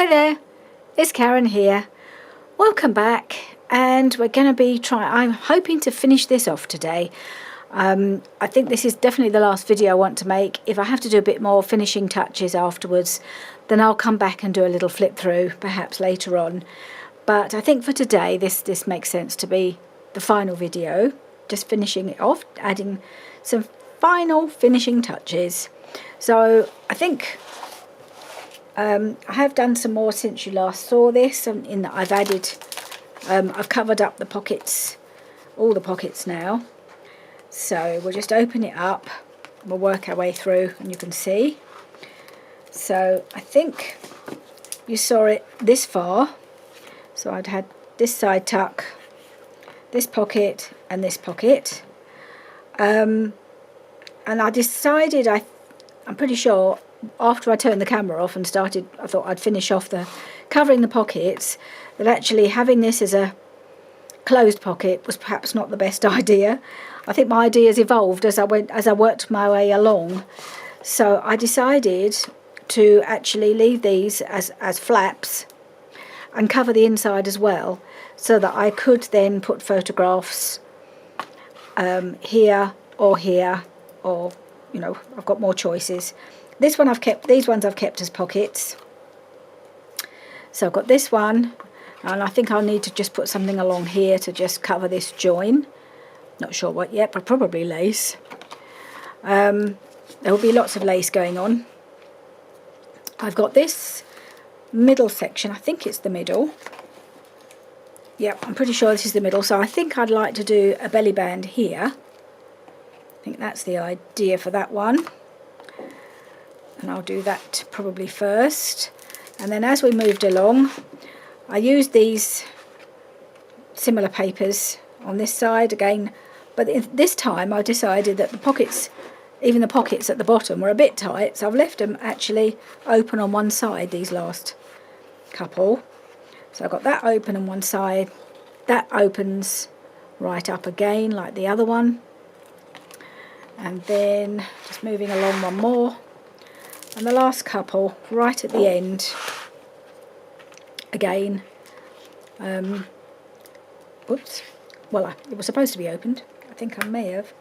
Hi there, it's Karen here. Welcome back, and we're going to be I'm hoping to finish this off today. I think this is definitely the last video I want to make. If I have to do a bit more finishing touches afterwards, then I'll come back and do a little flip through perhaps later on. But I think for today this makes sense to be the final video, just finishing it off, adding some final finishing touches. So I think I have done some more since you last saw this, in that I've added, I've covered up the pockets, all the pockets now. So we'll just open it up, we'll work our way through and you can see. So I think you saw it this far. So I'd had this side tuck, this pocket and this pocket. And I decided, I'm pretty sure, after I turned the camera off and started, I thought I'd finish off covering the pockets, that actually having this as a closed pocket was perhaps not the best idea. I think my ideas evolved as I worked my way along. So I decided to actually leave these as flaps and cover the inside as well, so that I could then put photographs here, or you know, I've got more choices. These ones I've kept as pockets. So I've got this one, and I think I'll need to just put something along here to just cover this join. Not sure what yet, but probably lace. There will be lots of lace going on. I've got this middle section, I think it's the middle. Yep, I'm pretty sure this is the middle, so I think I'd like to do a belly band here. I think that's the idea for that one. And I'll do that probably first. And then as we moved along, I used these similar papers on this side again, but this time I decided that the pockets, even the pockets at the bottom, were a bit tight, so I've left them actually open on one side, these last couple. So I've got that open on one side, that opens right up again like the other one, and then just moving along one more. And the last couple right at the end again. Whoops, well, it was supposed to be opened. I think I may have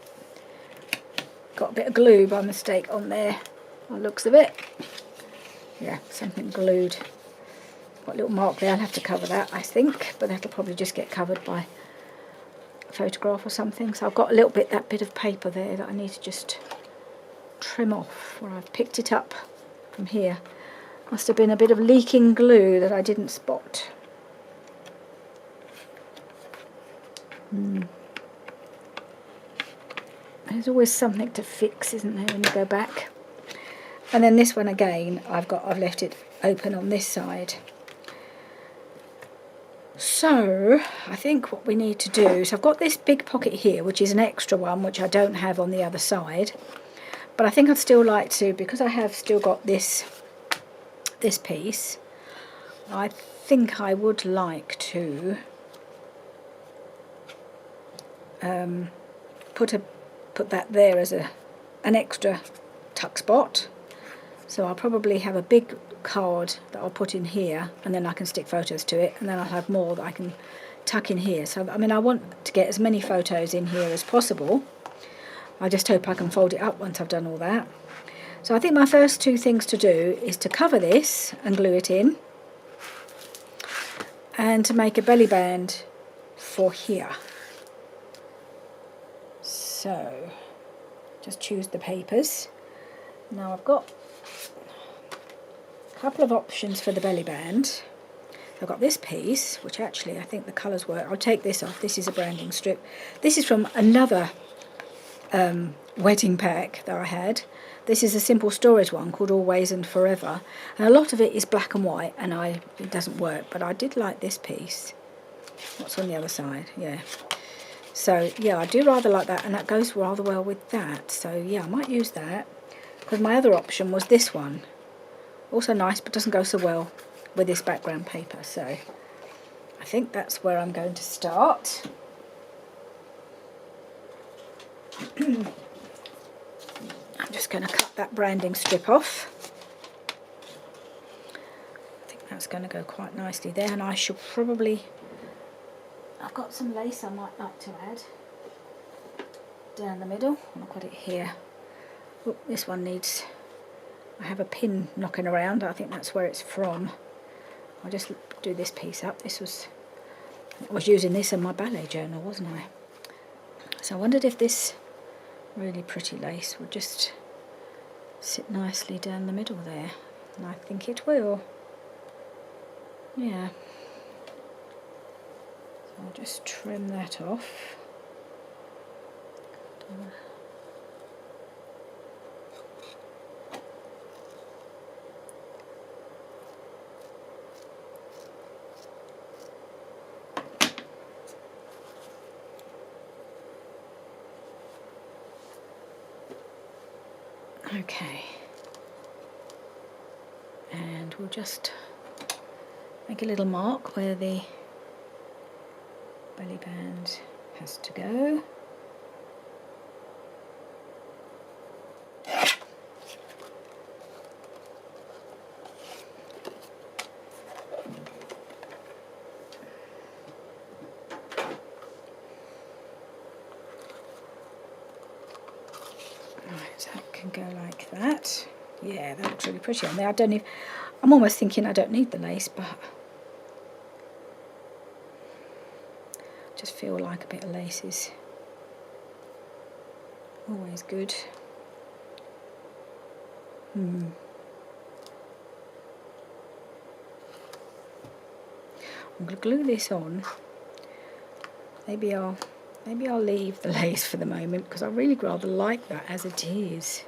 got a bit of glue by mistake on there, by the looks of it. Yeah, something glued. Got a little mark there. I'll have to cover that, I think, but that'll probably just get covered by a photograph or something. So I've got a little bit, that bit of paper there that I need to just trim off where I've picked it up from here. Must have been a bit of leaking glue that I didn't spot. There's always something to fix, isn't there, when you go back? And then this one again, I've left it open on this side. So I think what we need to do, so I've got this big pocket here, which is an extra one, which I don't have on the other side. But I think I'd still like to, because I have still got this piece, I think I would like to put that there as an extra tuck spot. So I'll probably have a big card that I'll put in here, and then I can stick photos to it, and then I'll have more that I can tuck in here. So I mean, I want to get as many photos in here as possible. I just hope I can fold it up once I've done all that. So I think my first two things to do is to cover this and glue it in, and to make a belly band for here. So just choose the papers. Now I've got a couple of options for the belly band. I've got this piece, which actually I think the colours work. I'll take this off. This is a branding strip. This is from another wedding pack that I had. This is a simple storage one called Always and Forever, and a lot of it is black and white, and it doesn't work, but I did like this piece. What's on the other side? Yeah. So yeah, I do rather like that, and that goes rather well with that. So yeah, I might use that, because my other option was this one. Also nice, but doesn't go so well with this background paper. So I think that's where I'm going to start. I'm just going to cut that branding strip off. I think that's going to go quite nicely there. And I should probably, I've got some lace I might like to add down the middle. I've got it here. Oh, this one needs, I have a pin knocking around. I think that's where it's from. I'll just do this piece up. I was using this in my ballet journal, wasn't I? So I wondered if this really pretty lace would just sit nicely down the middle there. And I think it will. Yeah. So I'll just trim that off. Okay, and we'll just make a little mark where the belly band has to go. So that can go like that. Yeah, that looks really pretty on there. I'm almost thinking I don't need the lace, but I just feel like a bit of lace is always good. I'm going to glue this on. Maybe I'll leave the lace for the moment because I really rather like that as it is.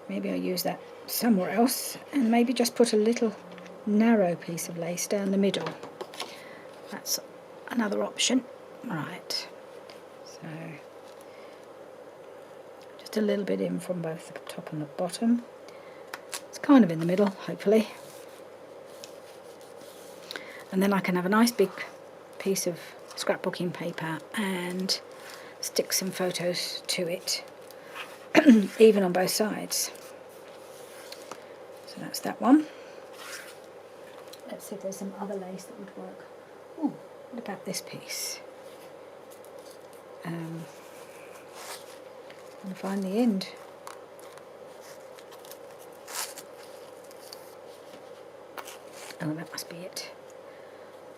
Maybe I'll use that somewhere else and maybe just put a little narrow piece of lace down the middle. That's another option. Right, so just a little bit in from both the top and the bottom. It's kind of in the middle, hopefully. And then I can have a nice big piece of scrapbooking paper and stick some photos to it, even on both sides. So that's that one. Let's see if there's some other lace that would work. Oh, what about this piece? I'm going to find the end. Oh, that must be it.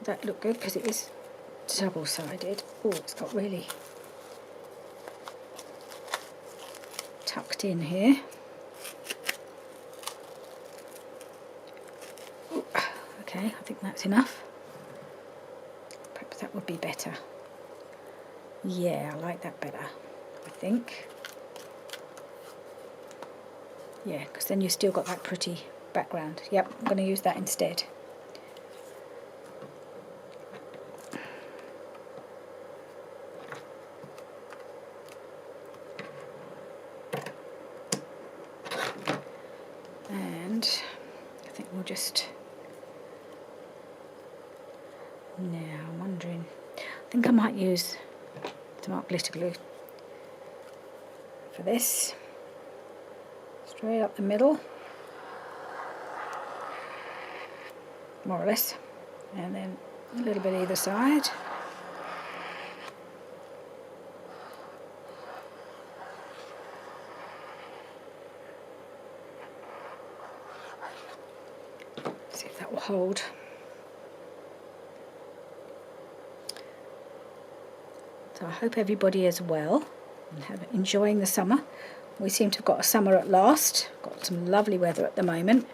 That looked good because it is double-sided. Oh, it's got really tucked in here. Ooh, okay, I think that's enough. Perhaps that would be better. Yeah, I like that better, I think. Yeah, because then you've still got that pretty background. Yep, I'm going to use that instead. And I think we'll just... Now, I'm wondering... I think I might use some art glitter glue for this. Straight up the middle, more or less, and then a little bit either side. See if that will hold. So I hope everybody is well and enjoying the summer. We seem to have got a summer at last. Got some lovely weather at the moment.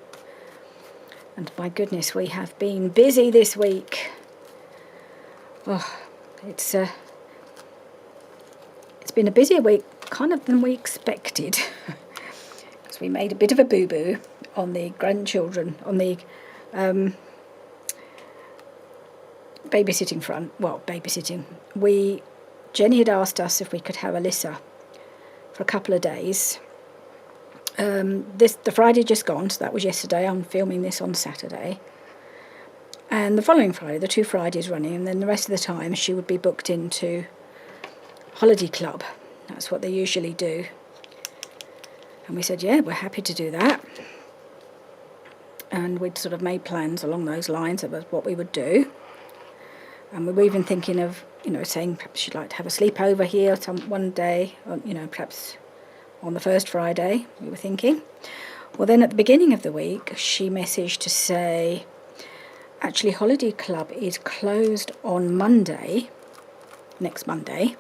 And my goodness, we have been busy this week. Oh, it's been a busier week kind of than we expected. Because we made a bit of a boo-boo on the grandchildren, on the babysitting front. Well, babysitting. Jenny had asked us if we could have Alyssa for a couple of days. The Friday just gone, so that was yesterday. I'm filming this on Saturday. And the following Friday, the 2 Fridays running, and then the rest of the time she would be booked into holiday club. That's what they usually do. And we said, yeah, we're happy to do that. And we'd sort of made plans along those lines of what we would do. And we were even thinking of, saying perhaps she'd like to have a sleepover here one day, or, perhaps on the first Friday, we were thinking. Well, then at the beginning of the week, she messaged to say, actually, holiday club is closed on Monday, next Monday.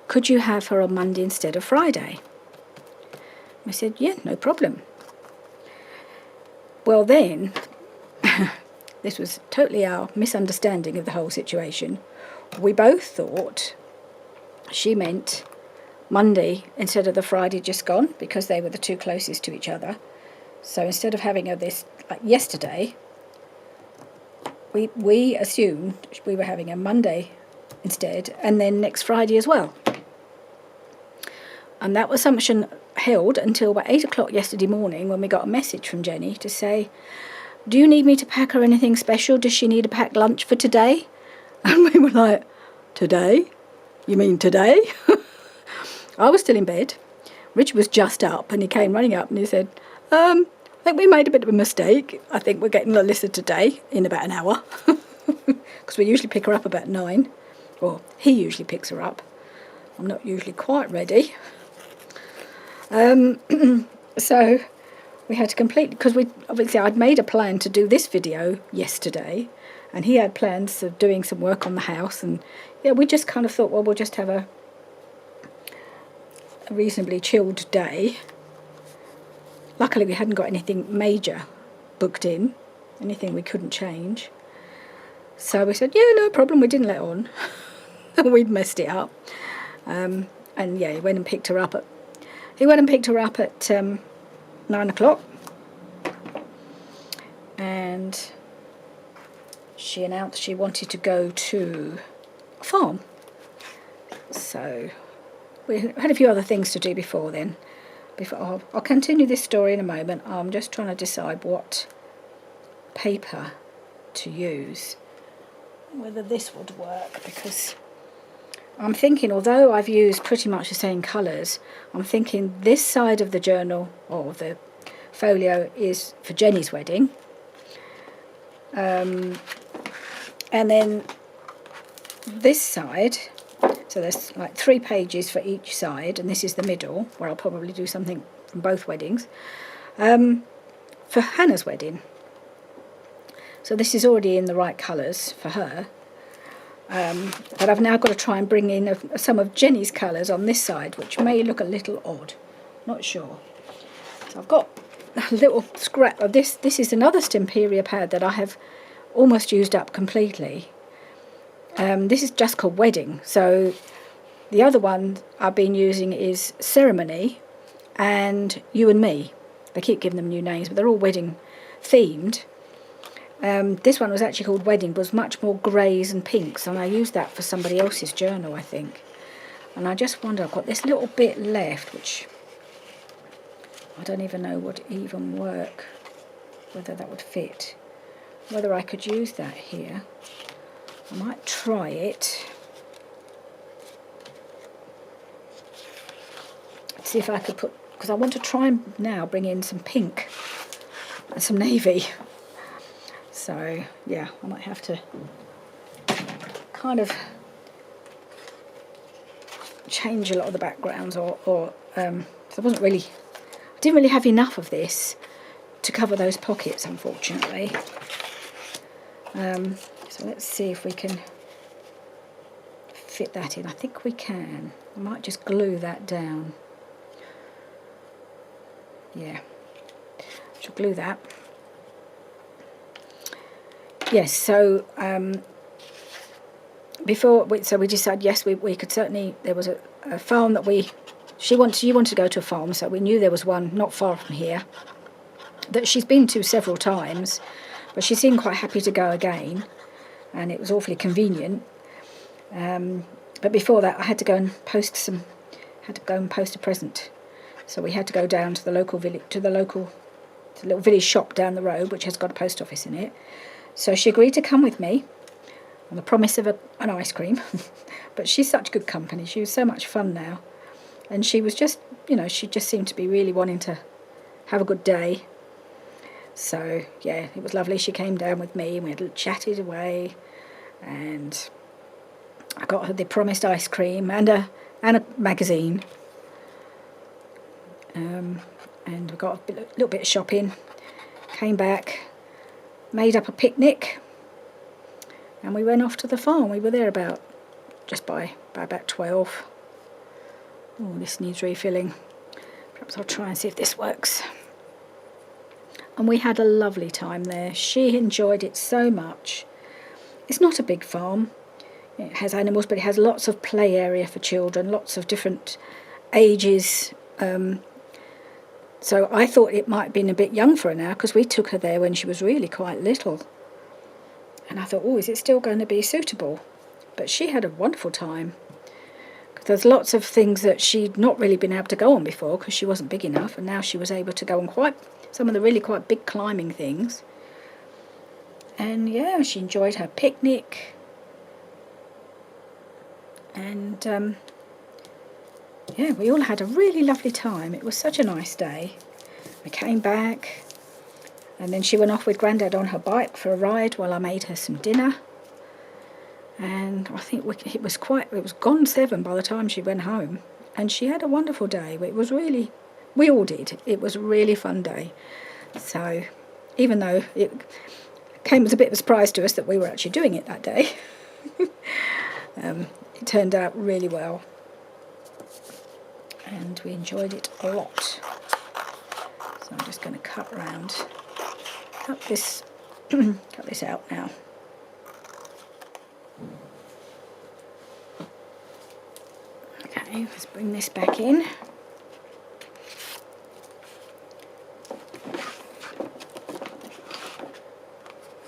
Could you have her on Monday instead of Friday? I said, yeah, no problem. Well then, this was totally our misunderstanding of the whole situation. We both thought she meant Monday instead of the Friday just gone, because they were the 2 closest to each other. So instead of having her this like yesterday, we assumed we were having a Monday instead, and then next Friday as well. And that assumption held until about 8 o'clock yesterday morning, when we got a message from Jenny to say, do you need me to pack her anything special? Does she need a packed lunch for today? And we were like, today? You mean today? I was still in bed. Richard was just up, and he came running up and he said, I think we made a bit of a mistake. I think we're getting Alyssa today in about an hour. Because we usually pick her up about 9. Or he usually picks her up. I'm not usually quite ready. So we had to complete, because I'd made a plan to do this video yesterday, and he had plans of doing some work on the house, and yeah, we just kind of thought, well, we'll just have a reasonably chilled day. Luckily we hadn't got anything major booked in, anything we couldn't change. So we said, yeah, no problem, we didn't let on. We'd messed it up. And yeah, he went and picked her up at 9 o'clock, and she announced she wanted to go to a farm. So we had a few other things to do before then. I'll continue this story in a moment. I'm just trying to decide what paper to use, whether this would work, because I'm thinking, although I've used pretty much the same colours, I'm thinking this side of the journal, or the folio, is for Jenny's wedding. And then this side, so there's like 3 pages for each side, and this is the middle, where I'll probably do something from both weddings, for Hannah's wedding. So this is already in the right colours for her. But I've now got to try and bring in some of Jenny's colours on this side, which may look a little odd. Not sure. So I've got a little scrap of this. This is another Stemperia pad that I have almost used up completely. This is just called Wedding. So the other one I've been using is Ceremony and You and Me. They keep giving them new names, but they're all wedding themed. This one was actually called Wedding, was much more greys and pinks, and I used that for somebody else's journal, I think. And I just wonder, I've got this little bit left, which I don't even know would even work, whether that would fit, whether I could use that here. I might try it. See if I could put, because I want to try and now bring in some pink and some navy. So yeah, I might have to kind of change a lot of the backgrounds, or so I didn't really have enough of this to cover those pockets, unfortunately. So let's see if we can fit that in. I think we can. I might just glue that down. Yeah, should glue that. Yes, so we decided, yes, we could certainly, there was a farm that you wanted to go to a farm, so we knew there was one not far from here that she's been to several times, but she seemed quite happy to go again, and it was awfully convenient. But before that, I had to go and post a present. So we had to go down to the local village, to the little village shop down the road, which has got a post office in it. So she agreed to come with me on the promise of an ice cream. But she's such good company. She was so much fun now. And she was just, she just seemed to be really wanting to have a good day. So, yeah, it was lovely. She came down with me and we had chatted away. And I got her the promised ice cream and a magazine. And we got a little bit of shopping. Came back, made up a picnic. And we went off to the farm. We were there just by about 12. Oh, this needs refilling. Perhaps I'll try and see if this works. And we had a lovely time there. She enjoyed it so much. It's not a big farm. It has animals, but it has lots of play area for children, lots of different ages. So I thought it might have been a bit young for her now, because we took her there when she was really quite little. And I thought, oh, is it still going to be suitable? But she had a wonderful time. There's lots of things that she'd not really been able to go on before because she wasn't big enough, and now she was able to go on some of the really quite big climbing things. And yeah, she enjoyed her picnic. And yeah, we all had a really lovely time. It was such a nice day. We came back, and then she went off with Grandad on her bike for a ride while I made her some dinner. And I think it was gone 7 by the time she went home. And she had a wonderful day. We all did. It was a really fun day. So even though it came as a bit of a surprise to us that we were actually doing it that day, it turned out really well. And we enjoyed it a lot. So I'm just going to cut this out now. Okay, let's bring this back in.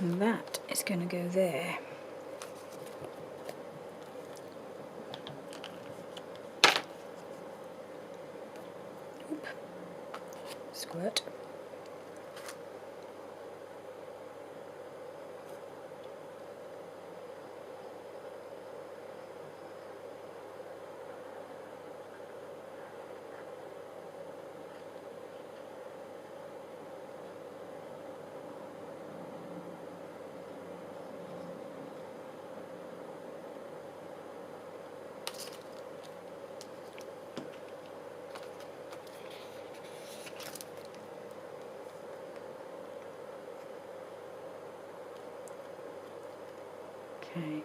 And that is going to go there. Oop. Squirt. Okay.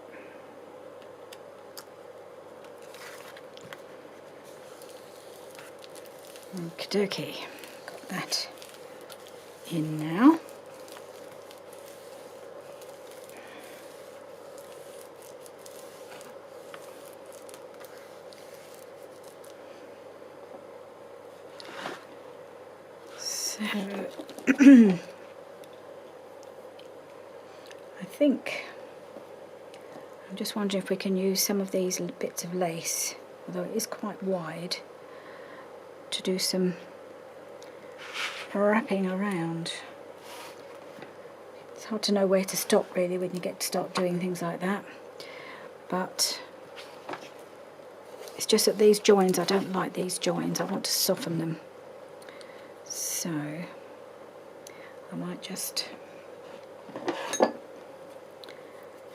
Okie dokie. Got that in now. So I think I'm just wondering if we can use some of these bits of lace, although it is quite wide, to do some wrapping around. It's hard to know where to stop really when you get to start doing things like that, but it's just that these joins, I don't like these joins. I want to soften them, so I might just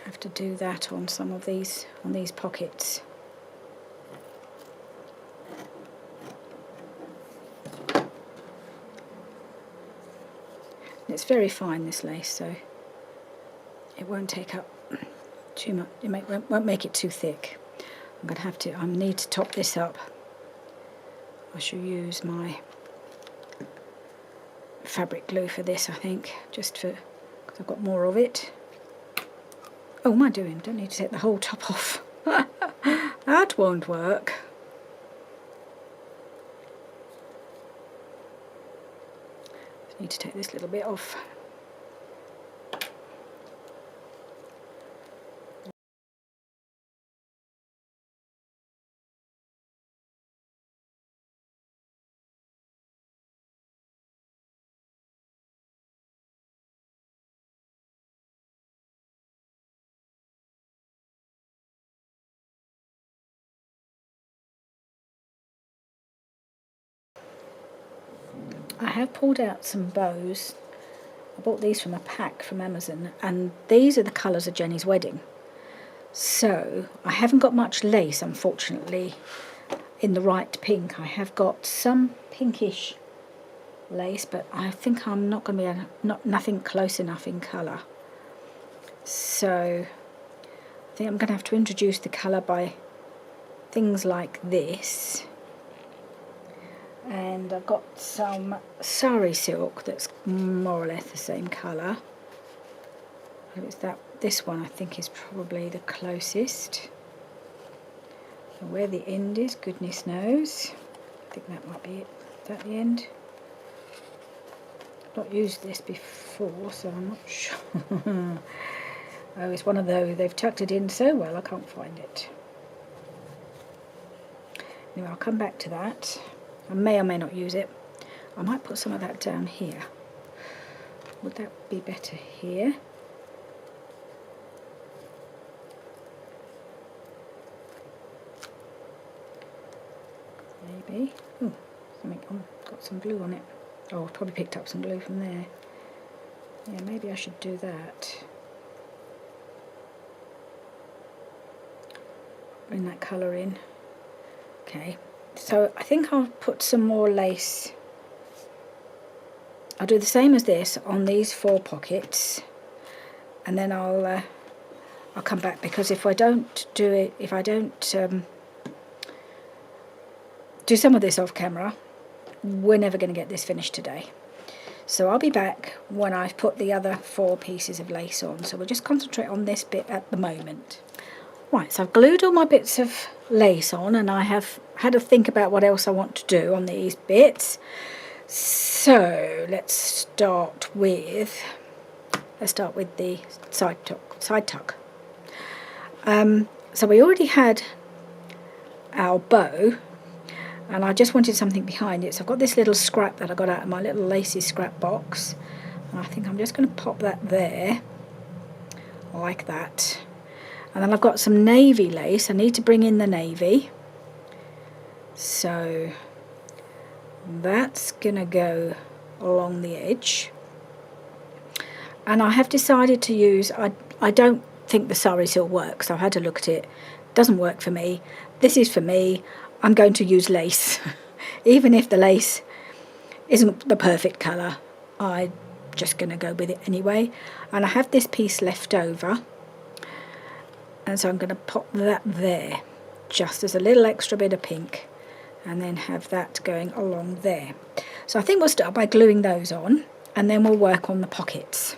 have to do that on some of these, on these pockets. It's very fine, this lace, so it won't take up too much. It won't make it too thick. I need to top this up. I shall use my fabric glue for this, I think, just because I've got more of it. Oh, what am I doing? Don't need to take the whole top off. That won't work. Just need to take this little bit off. I have pulled out some bows. I bought these from a pack from Amazon, and these are the colours of Jenny's wedding. So I haven't got much lace, unfortunately, in the right pink. I have got some pinkish lace, but I think I'm not going to be able to, nothing close enough in colour. So I think I'm going to have to introduce the colour by things like this. And I've got some sari silk that's more or less the same colour. It's this one I think is probably the closest. So where the end is, goodness knows. I think that might be it. Is that the end? I've not used this before, so I'm not sure. Oh, it's one of those. They've tucked it in so well I can't find it. Anyway, I'll come back to that. I may or may not use it. I might put some of that down here. Would that be better here? Maybe. Oh, got some glue on it. Oh, I've probably picked up some glue from there. Yeah, maybe I should do that. Bring that colour in. Okay, so I think I'll put some more lace. I'll do the same as this on these 4 pockets, and then I'll come back, because if I don't do it, if I don't do some of this off camera, we're never going to get this finished today. So I'll be back when I've put the other 4 pieces of lace on. So we'll just concentrate on this bit at the moment. Right, so I've glued all my bits of lace on, and I have had to think about what else I want to do on these bits. So let's start with the side tuck. So we already had our bow, and I just wanted something behind it. So I've got this little scrap that I got out of my little lacy scrap box, and I think I'm just going to pop that there, like that. And then I've got some navy lace. I need to bring in the navy. So that's going to go along the edge. And I have decided to use, I don't think the sari silk works. I've had to look at it. It doesn't work for me. This is for me. I'm going to use lace. Even if the lace isn't the perfect colour, I'm just going to go with it anyway. And I have this piece left over. And so I'm going to pop that there, just as a little extra bit of pink, and then have that going along there. So I think we'll start by gluing those on, and then we'll work on the pockets.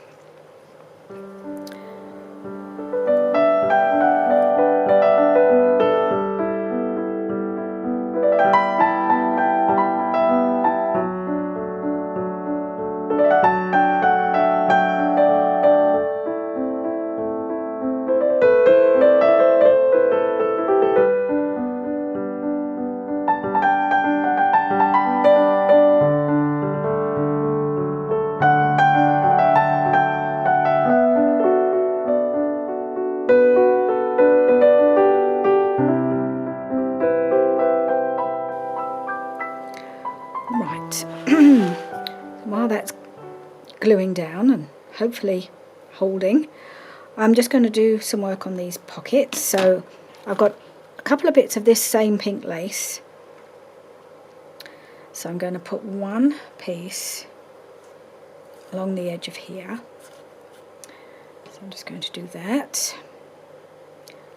While that's gluing down and hopefully holding, I'm just going to do some work on these pockets. So I've got a couple of bits of this same pink lace, so I'm going to put one piece along the edge of here. So I'm just going to do that.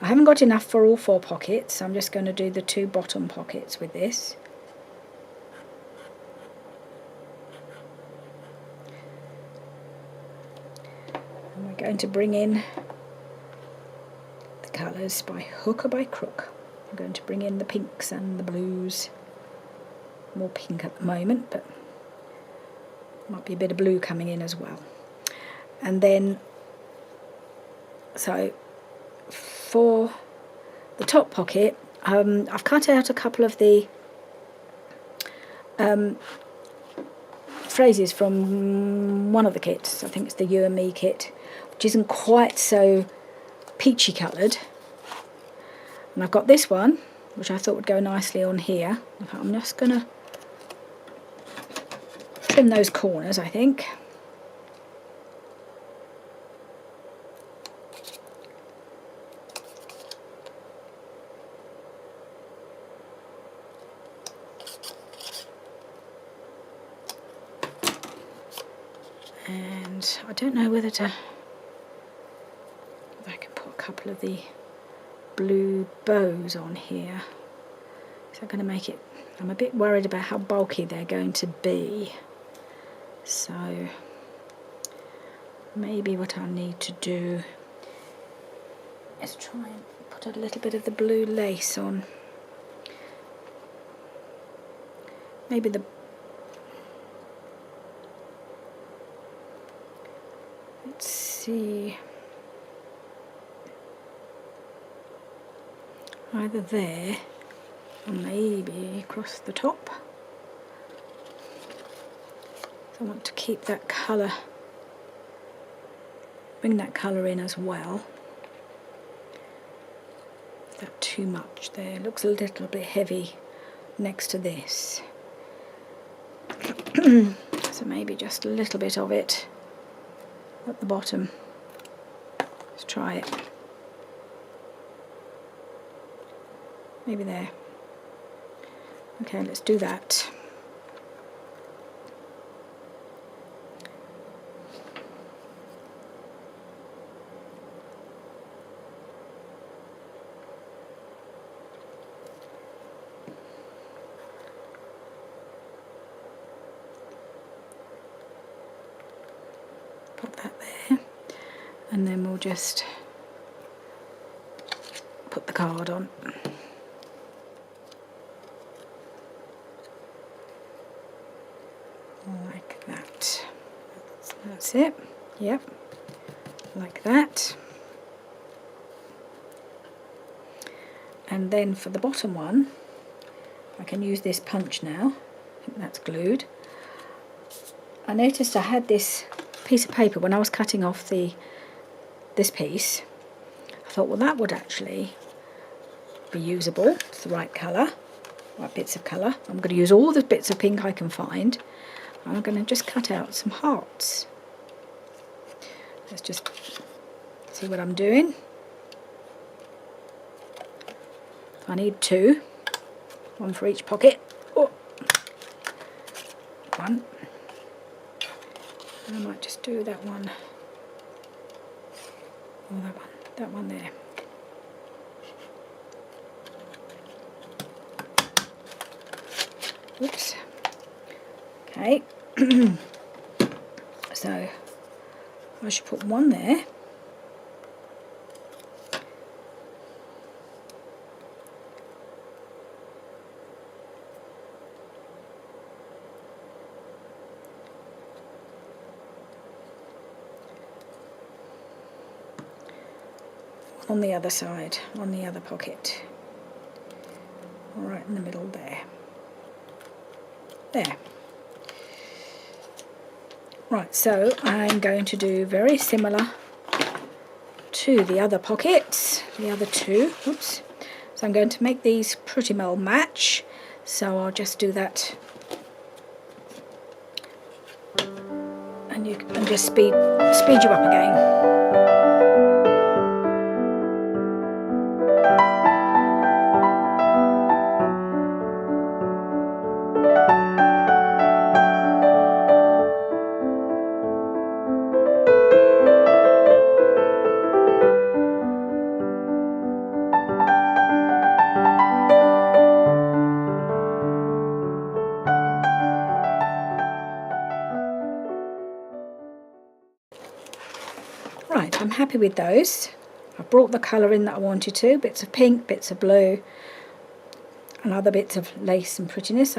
I haven't got enough for all 4 pockets, so I'm just going to do the 2 bottom pockets with this. Going to bring in the colours by hook or by crook. I'm going to bring in the pinks and the blues. More pink at the moment, but might be a bit of blue coming in as well. And then, so for the top pocket, I've cut out a couple of the phrases from one of the kits. I think it's the You and Me kit, which isn't quite so peachy coloured. And I've got this one, which I thought would go nicely on here. I'm just going to trim those corners, I think. And I don't know whether to, if I can put a couple of the blue bows on here. Is that going to make it, I'm a bit worried about how bulky they're going to be. So maybe what I'll need to do is try and put a little bit of the blue lace on. Maybe the, let's see, either there or maybe across the top. So I want to keep that colour, bring that colour in as well. Is that too much there? It looks a little bit heavy next to this. So maybe just a little bit of it at the bottom. Let's try it. Maybe there. Okay, let's do that. Pop that there, and then we'll just put the card on. Like that. That's it. Yep. Like that. And then for the bottom one, I can use this punch now. I think that's glued. I noticed I had this piece of paper when I was cutting off this piece. I thought, well, that would actually be usable. It's the right colour, right bits of colour. I'm going to use all the bits of pink I can find. I'm going to just cut out some hearts. Let's just see what I'm doing. I need two, one for each pocket. Oh. One. I might just do that one. Oh, that one there. Oops. Okay. So I should put one there. On the other side, on the other pocket, right in the middle there. There. Right, so I'm going to do very similar to the other pockets, the other two. Oops. So I'm going to make these pretty well match. So I'll just do that, and just speed you up again. Right, I'm happy with those. I've brought the colour in that I wanted to, bits of pink, bits of blue, and other bits of lace and prettiness.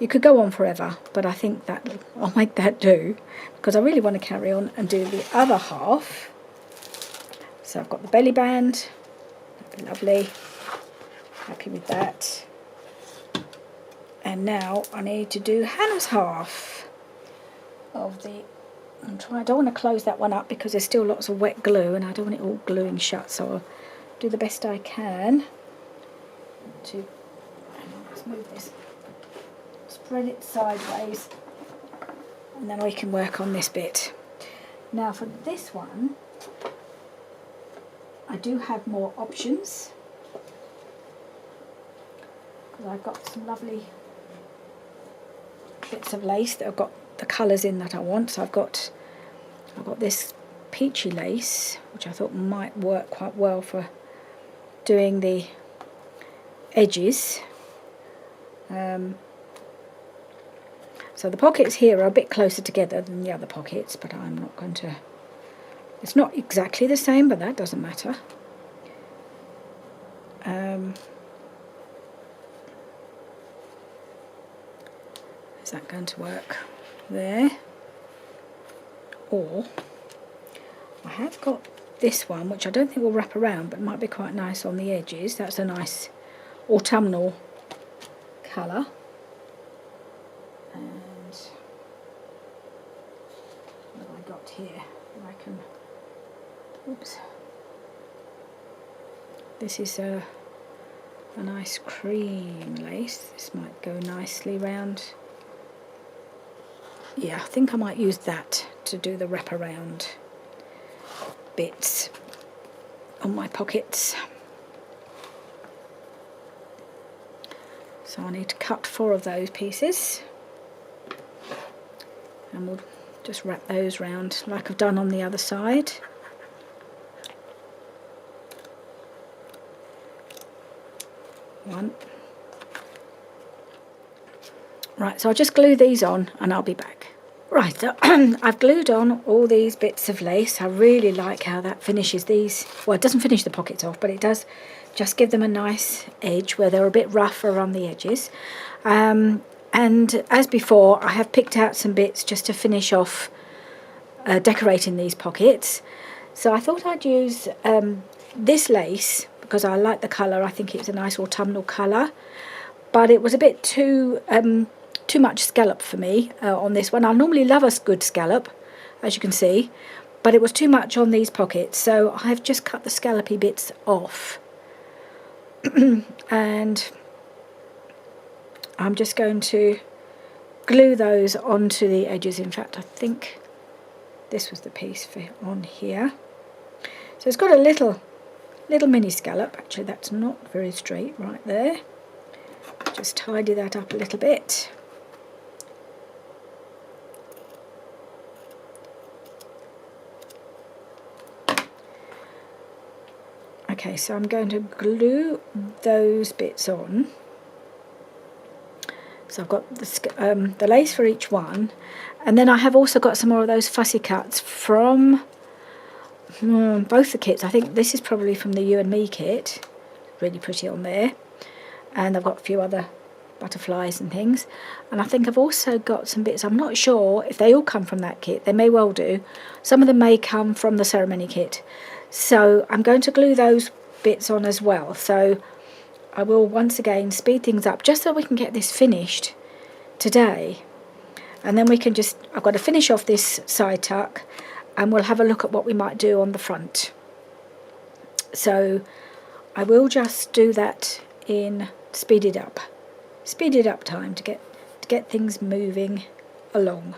You could go on forever, but I think that I'll make that do, because I really want to carry on and do the other half. So I've got the belly band, that'd be lovely, happy with that. And now I need to do Hannah's half of the, I don't want to close that one up because there's still lots of wet glue and I don't want it all gluing shut, so I'll do the best I can to, let's move this, spread it sideways and then we can work on this bit. Now for this one, I do have more options, because I've got some lovely bits of lace that have got the colours in that I want. So I've got this peachy lace, which I thought might work quite well for doing the edges. So the pockets here are a bit closer together than the other pockets, but I'm not going to, it's not exactly the same, but that doesn't matter. Is that going to work there? Or I have got this one, which I don't think will wrap around, but might be quite nice on the edges. That's a nice autumnal colour. And what have I got here? I can, oops. This is a nice cream lace. This might go nicely round. Yeah, I think I might use that to do the wraparound bits on my pockets. So I need to cut 4 of those pieces, and we'll just wrap those round like I've done on the other side. One. Right, so I'll just glue these on and I'll be back. Right, so I've glued on all these bits of lace. I really like how that finishes these. Well, it doesn't finish the pockets off, but it does just give them a nice edge where they're a bit rough around the edges. And as before, I have picked out some bits just to finish off decorating these pockets. So I thought I'd use this lace because I like the colour. I think it's a nice autumnal colour, but it was a bit too much scallop for me on this one. I normally love a good scallop, as you can see, but it was too much on these pockets, so I've just cut the scallopy bits off. And I'm just going to glue those onto the edges. In fact, I think this was the piece for on here. So it's got a little mini scallop. Actually, that's not very straight right there. Just tidy that up a little bit. Okay, so I'm going to glue those bits on. So I've got the lace for each one, and then I have also got some more of those fussy cuts from both the kits. I think this is probably from the You and Me kit. Really pretty on there. And I've got a few other butterflies and things. And I think I've also got some bits. I'm not sure if they all come from that kit. They may well do. Some of them may come from the ceremony kit. So I'm going to glue those bits on as well. So I will once again speed things up just so we can get this finished today. And then we can just, I've got to finish off this side tuck and we'll have a look at what we might do on the front. So I will just do that in speeded up time to get things moving along.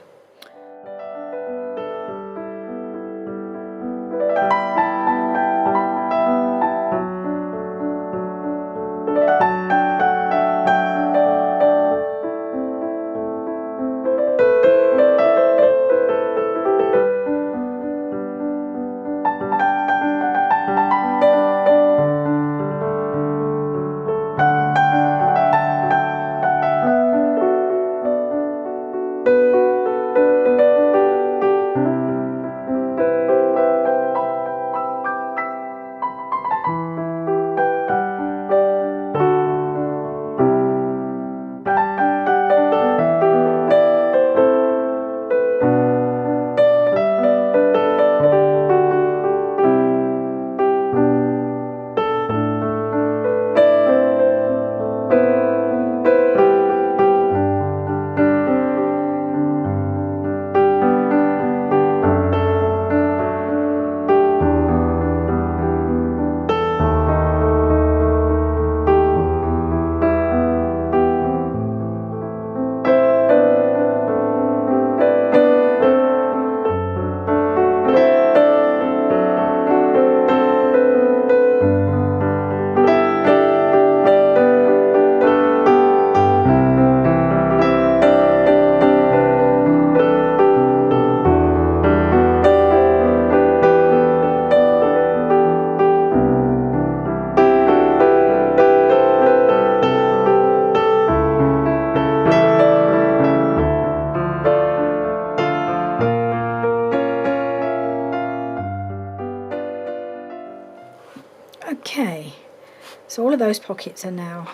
those pockets are now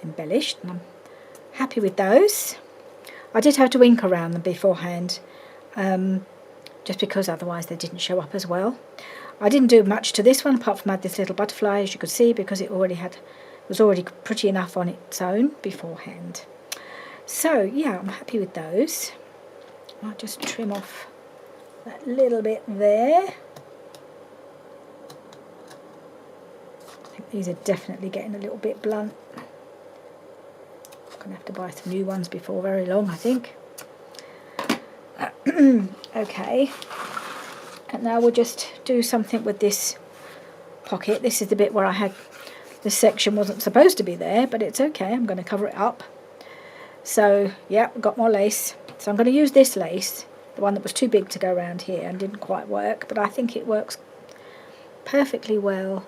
embellished, and I'm happy with those. I did have to ink around them beforehand, just because otherwise they didn't show up as well. I didn't do much to this one apart from add this little butterfly, as you could see, because it was already pretty enough on its own beforehand. So yeah, I'm happy with those. I'll just trim off that little bit there. I think these are definitely getting a little bit blunt. I'm going to have to buy some new ones before very long, I think. Okay, and now we'll just do something with this pocket. This is the bit where this section wasn't supposed to be there, but it's okay, I'm going to cover it up. So yeah, we've got more lace. So I'm going to use this lace, the one that was too big to go around here and didn't quite work, but I think it works perfectly well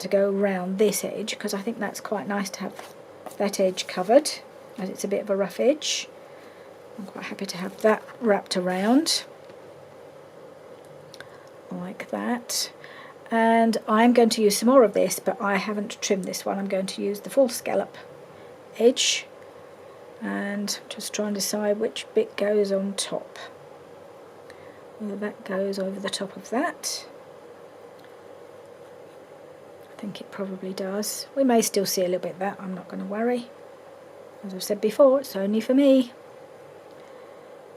to go around this edge, because I think that's quite nice to have that edge covered, as it's a bit of a rough edge. I'm quite happy to have that wrapped around like that. And I'm going to use some more of this, but I haven't trimmed this one. I'm going to use the full scallop edge, and just try and decide which bit goes on top. Whether that goes over the top of that. I think it probably does. We may still see a little bit of that, I'm not going to worry. As I've said before, it's only for me.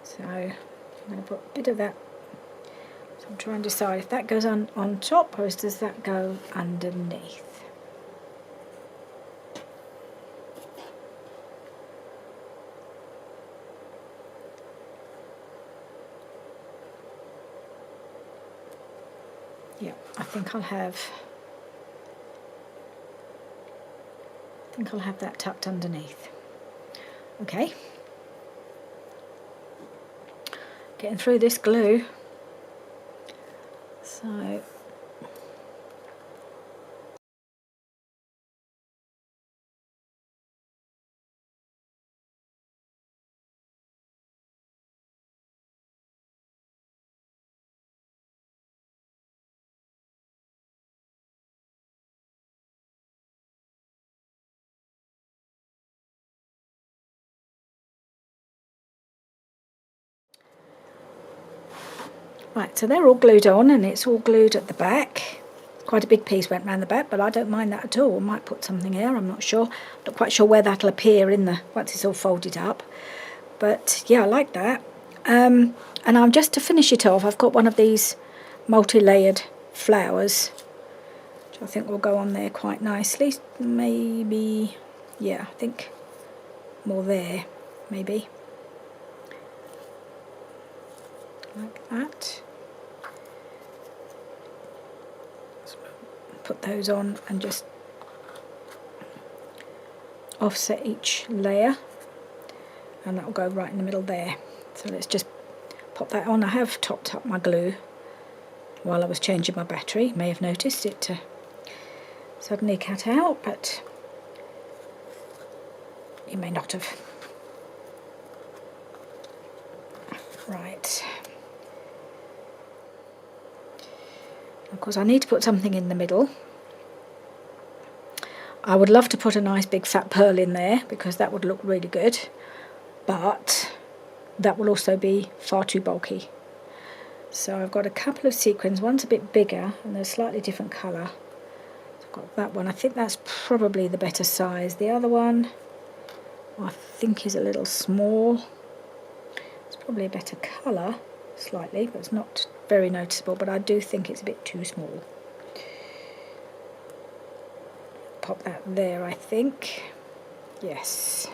So I'm going to put a bit of that. So I'm trying to decide if that goes on top, or does that go underneath. Yeah, I think I'll have that tucked underneath. Okay. Getting through this glue. So right, so they're all glued on, and it's all glued at the back. Quite a big piece went round the back, but I don't mind that at all. I might put something here, I'm not sure. Not quite sure where that'll appear once it's all folded up. But yeah, I like that. And I'm just to finish it off, I've got one of these multi-layered flowers, which I think will go on there quite nicely. Maybe, yeah, I think more there, maybe. Like that. Put those on and just offset each layer, and that will go right in the middle there. So let's just pop that on. I have topped up my glue while I was changing my battery. You may have noticed it suddenly cut out, but you may not have. Right. Of course, I need to put something in the middle. I would love to put a nice big fat pearl in there, because that would look really good, but that will also be far too bulky. So I've got a couple of sequins. One's a bit bigger and they're a slightly different colour. So I've got that one. I think that's probably the better size. The other one I think is a little small. It's probably a better colour, slightly, but it's not very noticeable, but I do think it's a bit too small. Pop that there, I think. Yes.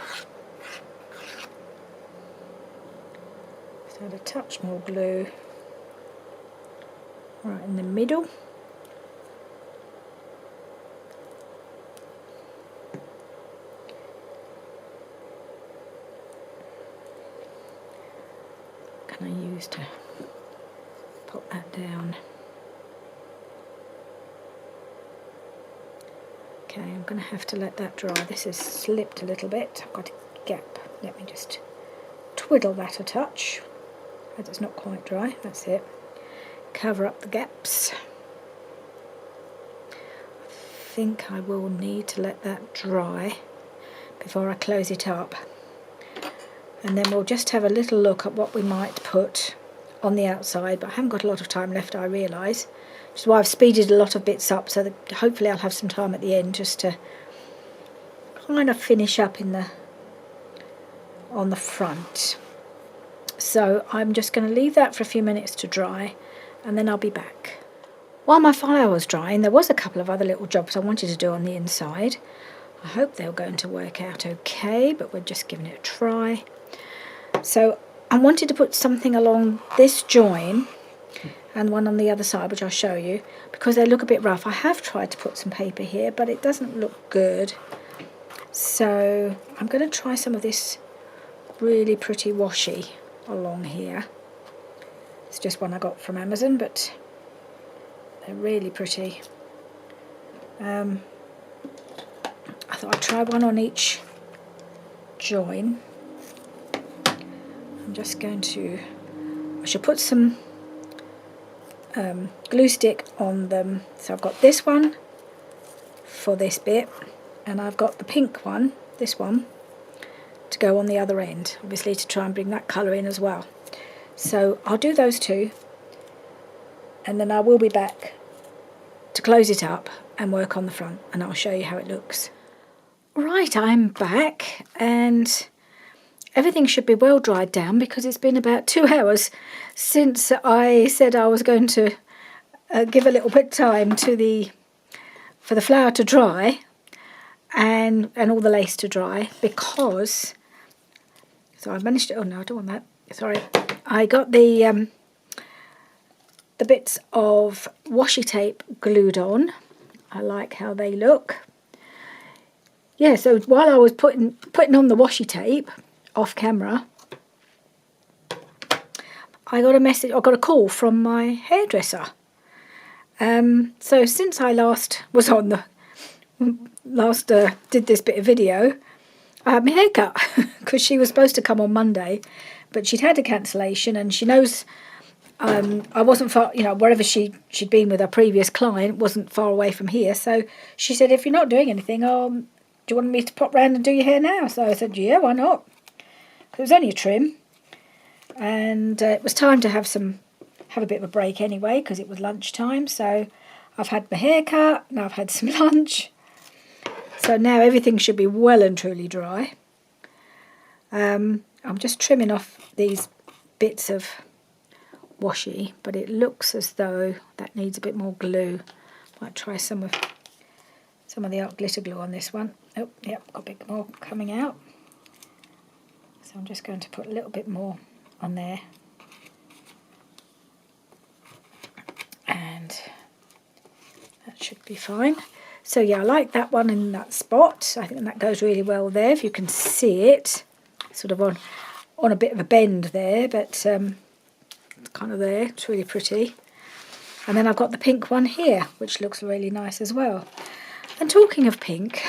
So add a touch more glue right in the middle. Can I use to pop that down? Okay, I'm going to have to let that dry. This has slipped a little bit. I've got a gap. Let me just twiddle that a touch. As it's not quite dry. That's it. Cover up the gaps. I think I will need to let that dry before I close it up. And then we'll just have a little look at what we might put on the outside, but I haven't got a lot of time left, I realise, which is why I've speeded a lot of bits up, so that hopefully I'll have some time at the end just to kind of finish up on the front. So I'm just going to leave that for a few minutes to dry, and then I'll be back. While my folio was drying, there was a couple of other little jobs I wanted to do on the inside. I hope they're going to work out okay, but we're just giving it a try. So I wanted to put something along this join and one on the other side, which I'll show you, because they look a bit rough. I have tried to put some paper here, but it doesn't look good. So I'm going to try some of this really pretty washi along here. It's just one I got from Amazon, but they're really pretty. I thought I'd try one on each join. I'm just going to, I should put some glue stick on them. So I've got this one for this bit, and I've got the pink one, this one, to go on the other end, obviously to try and bring that colour in as well. So I'll do those two, and then I will be back to close it up and work on the front, and I'll show you how it looks. Right, I'm back, and everything should be well dried down because it's been about 2 hours since I said I was going to give a little bit of time to for the flower to dry and all the lace to dry, because so I managed to, oh no, I don't want that, sorry, I got the bits of washi tape glued on. I like how they look. Yeah, so while I was putting on the washi tape off camera, I got a message, I got a call from my hairdresser. So since I last was on did this bit of video, I had my hair cut because she was supposed to come on Monday, but she'd had a cancellation, and she knows I wasn't far, you know, wherever she'd been with her previous client wasn't far away from here. So she said, if you're not doing anything, do you want me to pop round and do your hair now? So I said, yeah, why not? It was only a trim, and it was time to have a bit of a break anyway, because it was lunchtime. So I've had my hair cut, and I've had some lunch. So now everything should be well and truly dry. I'm just trimming off these bits of washi, but it looks as though that needs a bit more glue. Might try some of the art glitter glue on this one. Oh, yep, got a bit more coming out. So I'm just going to put a little bit more on there. And that should be fine. So yeah, I like that one in that spot. I think that goes really well there, if you can see it. Sort of on a bit of a bend there, but it's kind of there. It's really pretty. And then I've got the pink one here, which looks really nice as well. And talking of pink,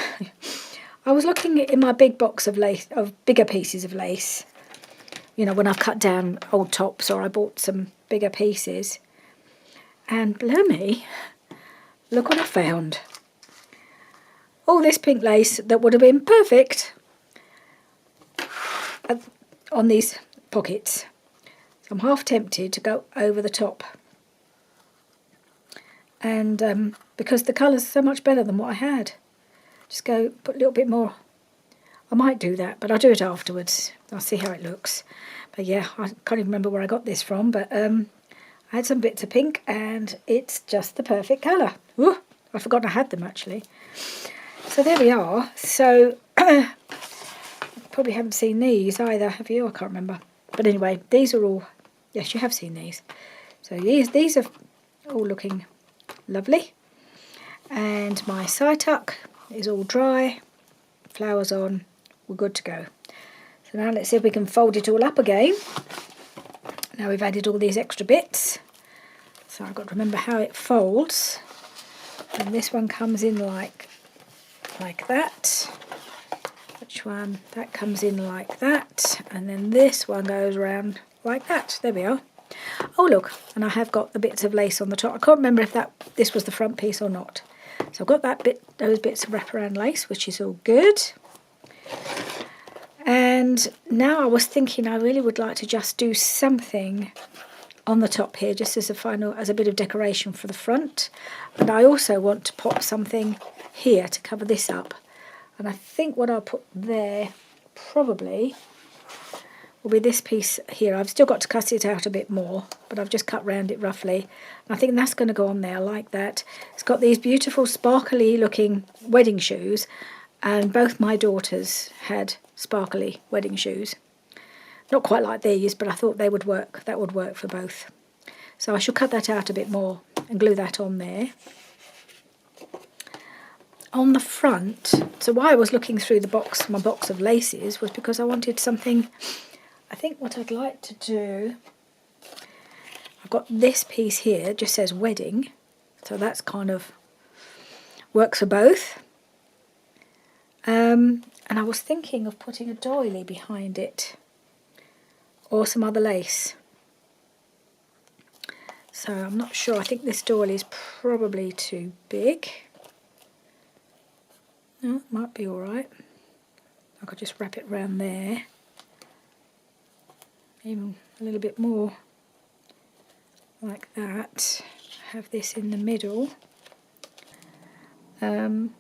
I was looking in my big box of lace, of bigger pieces of lace, you know, when I've cut down old tops or I bought some bigger pieces. And blow me, look what I found. All this pink lace that would have been perfect on these pockets. So I'm half tempted to go over the top. And because the colour's so much better than what I had. Just go put a little bit more. I might do that, but I'll do it afterwards. I'll see how it looks. But yeah, I can't even remember where I got this from, but I had some bits of pink, and it's just the perfect colour. Ooh, I've forgotten I had them actually. So there we are. So probably haven't seen these either, have you? I can't remember. But anyway, these are all, yes, you have seen these. So these are all looking lovely. And my side tuck is all dry, flowers on, we're good to go. So now let's see if we can fold it all up again. Now we've added all these extra bits. So I've got to remember how it folds. And this one comes in like that. Which one? That comes in like that. And then this one goes around like that. There we are. Oh look, and I have got the bits of lace on the top. I can't remember if this was the front piece or not. So I've got that bit, those bits of wraparound lace, which is all good. And now I was thinking I really would like to just do something on the top here, just as a bit of decoration for the front. And I also want to pop something here to cover this up. And I think what I'll put there probably will be this piece here. I've still got to cut it out a bit more, but I've just cut round it roughly. And I think that's going to go on there like that. It's got these beautiful sparkly looking wedding shoes, and both my daughters had sparkly wedding shoes. Not quite like these, but I thought they would work. That would work for both. So I shall cut that out a bit more and glue that on there. On the front, so why I was looking through my box of laces was because I wanted something. I think what I'd like to do, I've got this piece here, it just says wedding, so that's kind of works for both. And I was thinking of putting a doily behind it, or some other lace. So I'm not sure, I think this doily is probably too big. No, it might be alright. I could just wrap it around there. Even a little bit more like that. Have this in the middle. I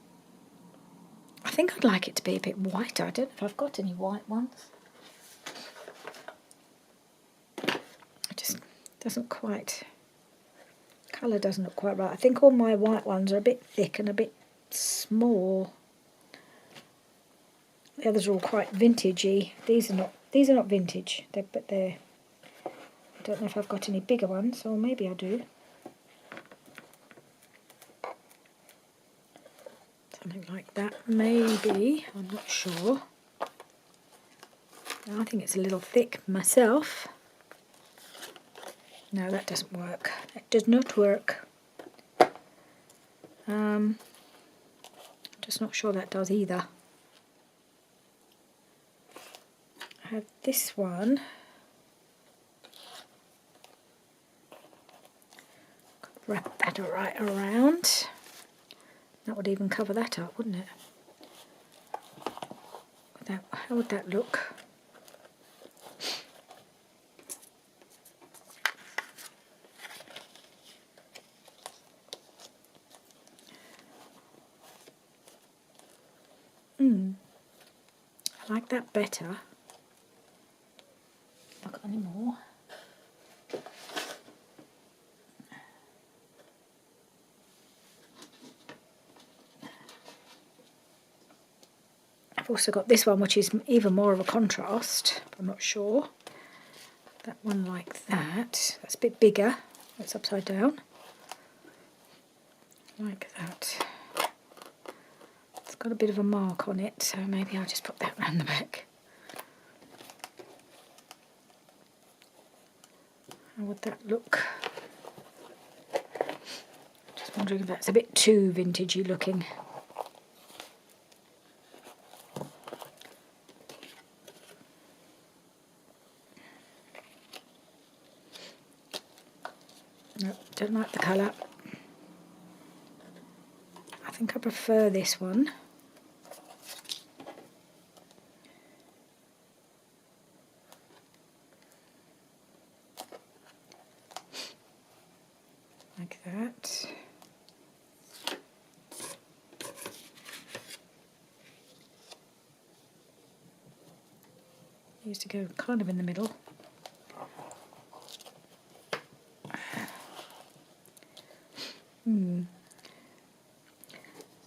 think I'd like it to be a bit whiter. I don't know if I've got any white ones. It just doesn't quite, colour doesn't look quite right. I think all my white ones are a bit thick and a bit small. The others are all quite vintagey. These are not vintage, but they're. I don't know if I've got any bigger ones, or maybe I do. Something like that, maybe. I'm not sure. I think it's a little thick myself. No, that doesn't work. That does not work. I'm just not sure that does either. I have this one. Wrap that right around. That would even cover that up, wouldn't it? How would that look? I like that better. Have I got any more? I've also got this one, which is even more of a contrast. I'm not sure. That one like that. That's a bit bigger. That's upside down. Like that. It's got a bit of a mark on it, so maybe I'll just put that round the back. How would that look? Just wondering if that's a bit too vintagey looking. Nope, don't like the colour. I think I prefer this one. Like that. Used to go kind of in the middle.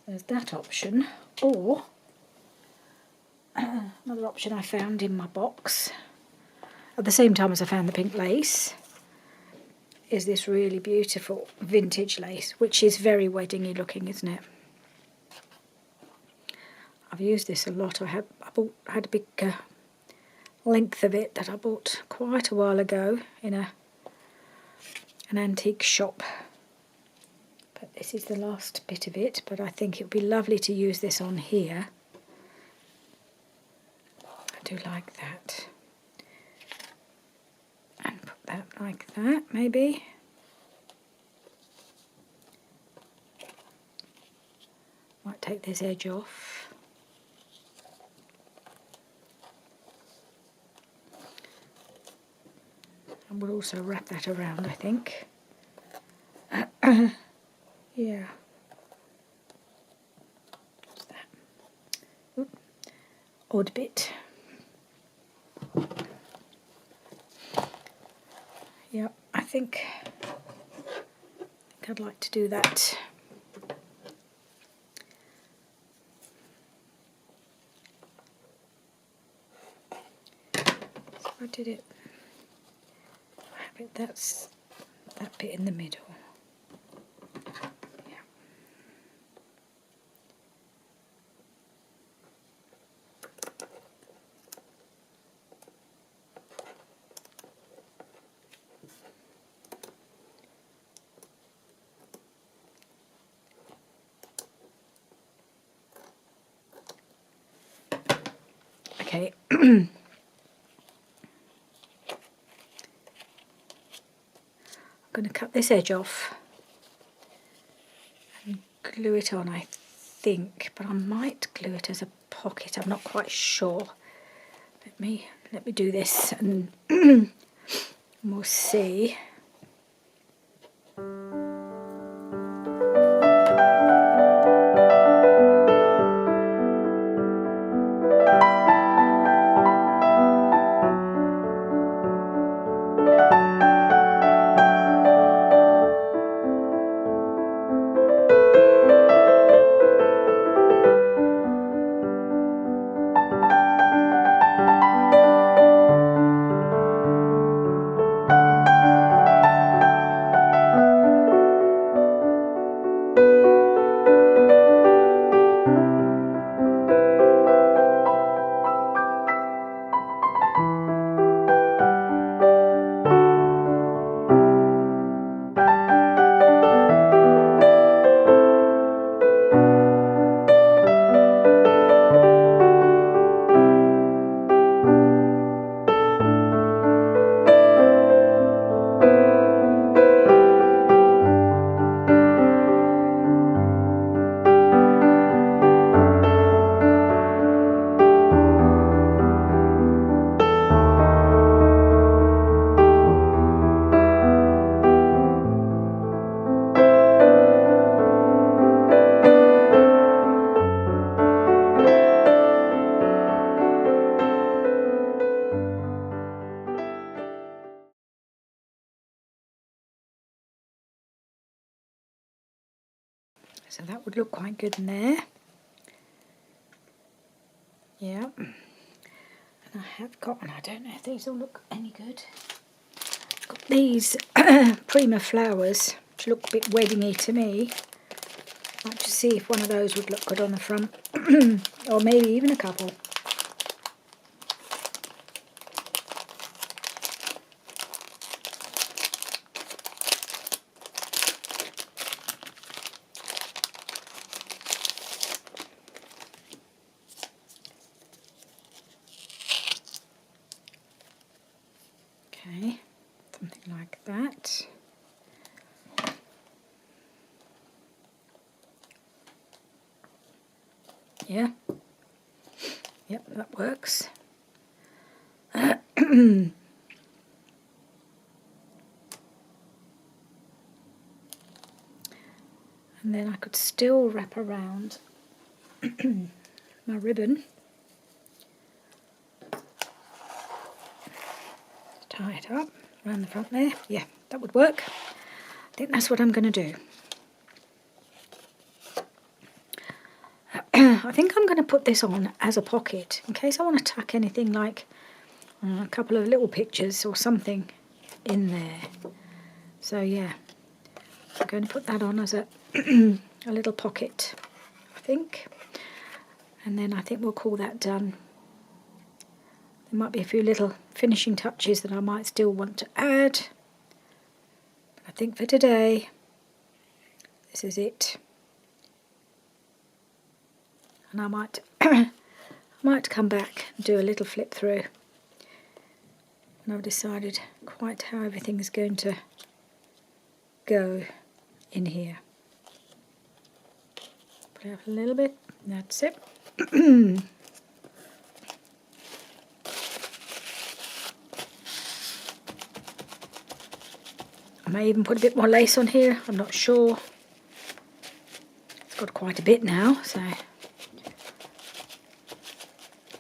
There's that option, or another option I found in my box at the same time as I found the pink lace is this really beautiful vintage lace, which is very weddingy looking, isn't it? I've used this a lot. I had a big length of it that I bought quite a while ago in an antique shop. But this is the last bit of it, but I think it would be lovely to use this on here. I do like that. And put that like that, maybe. Might take this edge off. And we'll also wrap that around, I think. Yeah. What's that? Oop. Odd bit. Yeah, I think I'd like to do that. So I did it. I have it. That's that bit in the middle. Yeah. Okay. I'm going to cut this edge off and glue it on, I think, but I might glue it as a pocket. I'm not quite sure. Let me do this and we'll see. So that would look quite good in there. Yeah. And I have got, and I don't know if these will look any good. Got these Prima flowers, which look a bit weddingy to me. I'd like to see if one of those would look good on the front, or maybe even a couple. Okay, something like that. Yeah. Yep, that works. And then I could still wrap around my ribbon. Tie it up around the front there. Yeah, that would work. I think that's what I'm going to do. I think I'm going to put this on as a pocket in case I want to tuck anything like a couple of little pictures or something in there. So yeah, I'm going to put that on as a a little pocket, I think. And then I think we'll call that done. There might be a few little finishing touches that I might still want to add. But I think for today, this is it. And I might I might come back and do a little flip through when I've decided quite how everything is going to go in here. But have a little bit. That's it. I may even put a bit more lace on here. I'm not sure. It's got quite a bit now, so we'll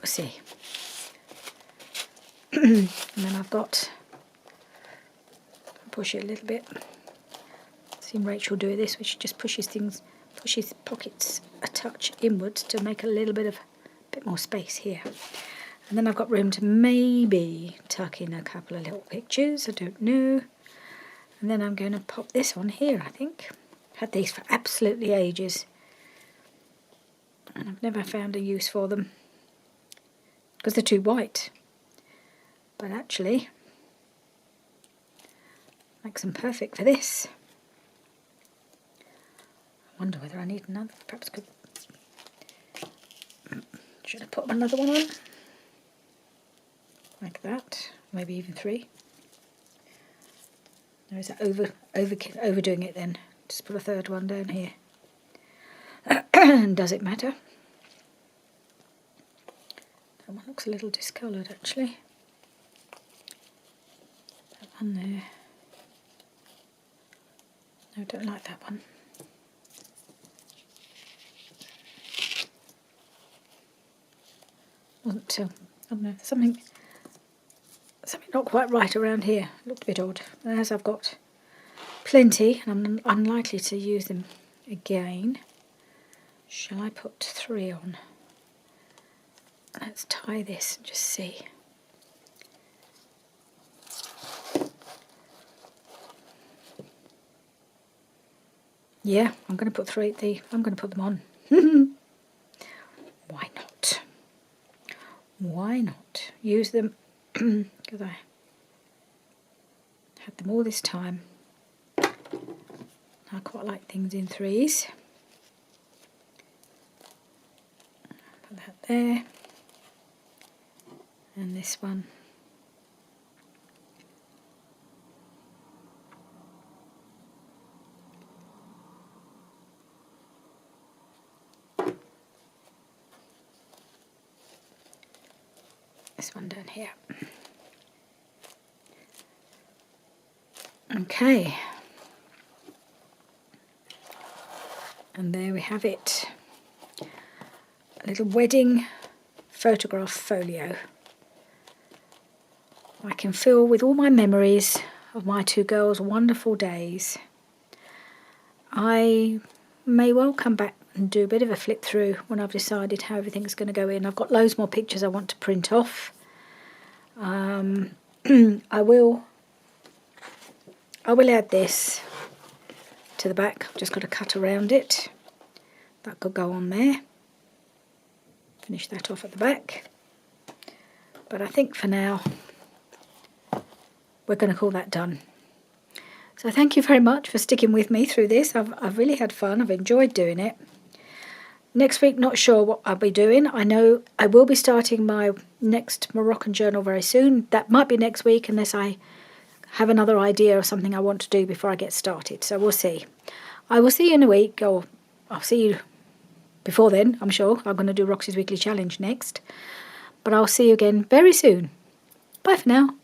see. And then I've got, push it a little bit. I've seen Rachel do this, where she just pushes pockets a touch inwards to make a little bit more space here. And then I've got room to maybe tuck in a couple of little pictures, I don't know. And then I'm going to pop this on here, I think. Had these for absolutely ages. And I've never found a use for them. Because they're too white. But actually, makes them perfect for this. I wonder whether I need another. Perhaps should I put another one on? Like that. Maybe even 3. Or is that overdoing it then? Just put a third one down here. Does it matter? That one looks a little discoloured actually. That one there. No, I don't like that one. Wasn't I don't know, something not quite right around here. Looked a bit odd. As I've got plenty, and I'm unlikely to use them again. Shall I put 3 on? Let's tie this and just see. Yeah, I'm going to put 3. I'm going to put them on. Why not? Why not? Use them because I had them all this time. I quite like things in 3s. Put that there. And this one. This one down here. Okay. And there we have it. A little wedding photograph folio. I can fill with all my memories of my 2 girls' wonderful days. I may well come back and do a bit of a flip through when I've decided how everything's going to go in. I've got loads more pictures I want to print off. I will add this to the back. I've just got to cut around it. That could go on there. Finish that off at the back. But I think for now we're going to call that done. So thank you very much for sticking with me through this. I've really had fun. I've enjoyed doing it. Next week, not sure what I'll be doing. I know I will be starting my next Moroccan journal very soon. That might be next week unless I have another idea of something I want to do before I get started. So we'll see. I will see you in a week, or I'll see you before then, I'm sure. I'm going to do Roxy's Weekly Challenge next. But I'll see you again very soon. Bye for now.